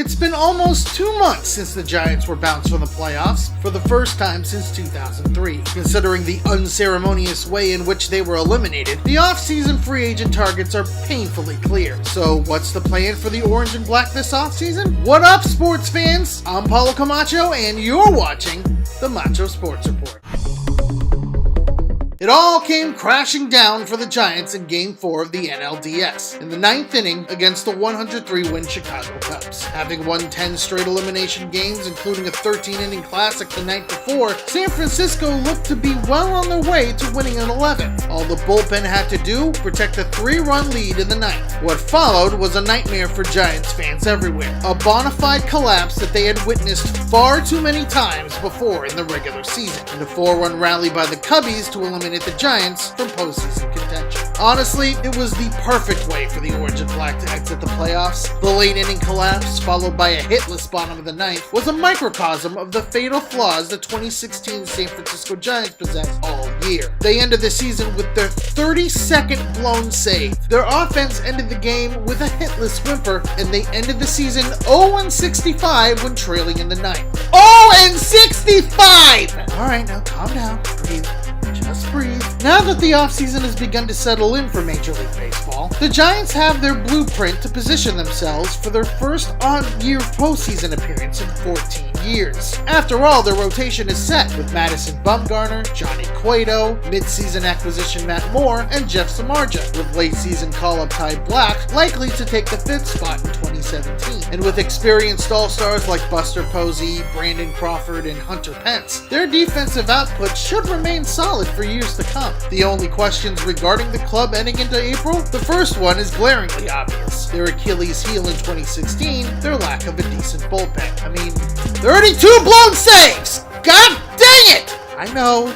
It's been almost 2 months since the Giants were bounced from the playoffs for the first time since 2003. Considering the unceremonious way in which they were eliminated, the offseason free agent targets are painfully clear. So what's the plan for the orange and black this offseason? What up, sports fans? I'm Paulo Camacho, and you're watching the Macho Sports Report. It all came crashing down for the Giants in Game 4 of the NLDS, in the 9th inning against the 103-win Chicago Cubs. Having won 10 straight elimination games, including a 13-inning classic the night before, San Francisco looked to be well on their way to winning an 11th. All the bullpen had to do, protect a 3-run lead in the 9th. What followed was a nightmare for Giants fans everywhere, a bona fide collapse that they had witnessed far too many times before in the regular season, and a 4-run rally by the Cubbies to eliminate the Giants from postseason contention. Honestly, it was the perfect way for the orange and black to exit the playoffs. The late inning collapse, followed by a hitless bottom of the 9th, was a microcosm of the fatal flaws the 2016 San Francisco Giants possessed all year. They ended the season with their 32nd blown save. Their offense ended the game with a hitless whimper, and they ended the season 0-65 when trailing in the 9th. 0-65! Alright, now calm down. Breathe. Just breathe. Now that the offseason has begun to settle in for Major League Baseball, the Giants have their blueprint to position themselves for their first odd-year postseason appearance in 14 years. After all, their rotation is set with Madison Bumgarner, Johnny Cueto, mid-season acquisition Matt Moore, and Jeff Samardzija, with late-season call-up Ty Blach likely to take the 5th spot in 2017. And with experienced all-stars like Buster Posey, Brandon Crawford, and Hunter Pence, their defensive output should remain solid for years to come. The only questions regarding the club heading into April? The first one is glaringly obvious. Their Achilles heel in 2016, their lack of a decent bullpen. I mean, 32 blown saves! God dang it! I know.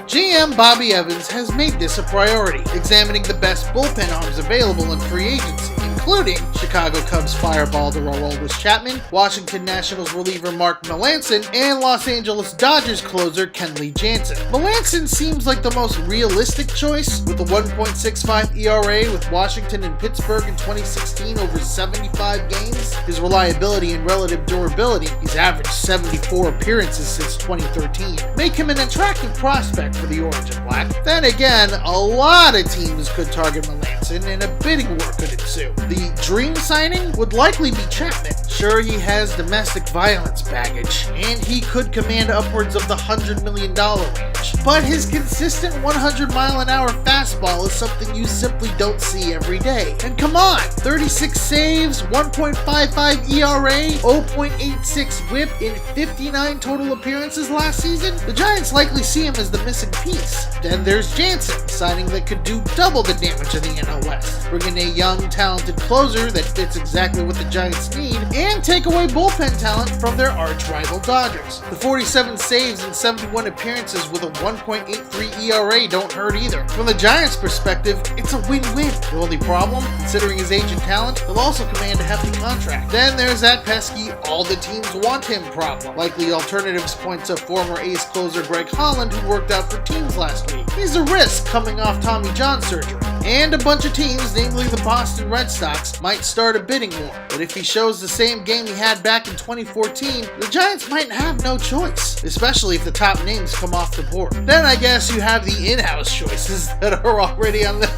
GM Bobby Evans has made this a priority, examining the best bullpen arms available in free agency, including Chicago Cubs fireball Aroldis Chapman, Washington Nationals reliever Mark Melancon, and Los Angeles Dodgers closer Kenley Jansen. Melancon seems like the most realistic choice, with a 1.65 ERA with Washington and Pittsburgh in 2016 over 75 games. His reliability and relative durability, he's averaged 74 appearances since 2013, make him an attractive prospect for the orange and black. Then again, a lot of teams could target Melancon, and a bidding war could ensue. The dream signing would likely be Chapman. Sure, he has domestic violence baggage, and he could command upwards of the $100 million range. But his consistent 100-mile-an-hour fastball is something you simply don't see every day. And come on, 36 saves, 1.55 ERA, 0.86 whip in 59 total appearances last season? The Giants likely see him as the missing piece. Then there's Jansen, signing that could do double the damage of the NL West, bringing a young, talented closer that fits exactly what the Giants need, and take away bullpen talent from their arch-rival Dodgers. The 47 saves and 71 appearances with a 1.83 ERA don't hurt either. From the Giants' perspective, it's a win-win. The only problem, considering his age and talent, he'll also command a hefty contract. Then there's that pesky all the teams want him problem. Likely alternatives point to former ace closer Greg Holland, who worked out for teams last week. He's a risk coming off Tommy John surgery. And a bunch of teams, namely the Boston Red Sox, might start a bidding war. But if he shows the same game he had back in 2014, the Giants might have no choice, especially if the top names come off the board. Then I guess you have the in-house choices that are already on the...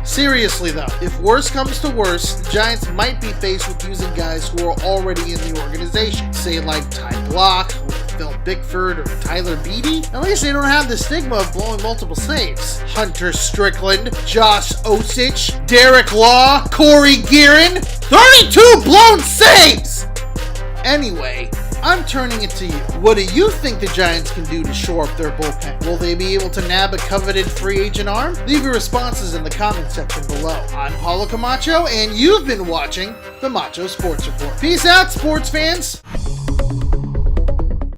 Seriously though, if worse comes to worse, the Giants might be faced with using guys who are already in the organization, say like Ty Blach, or Phil Bickford, or Tyler Beede. At least they don't have the stigma of blowing multiple saves. Hunter Strickland, Josh Osich, Derek Law, Corey Guerin, 32 blown saves! Anyway, I'm turning it to you. What do you think the Giants can do to shore up their bullpen? Will they be able to nab a coveted free agent arm? Leave your responses in the comment section below. I'm Paulo Camacho, and you've been watching the Macho Sports Report. Peace out, sports fans!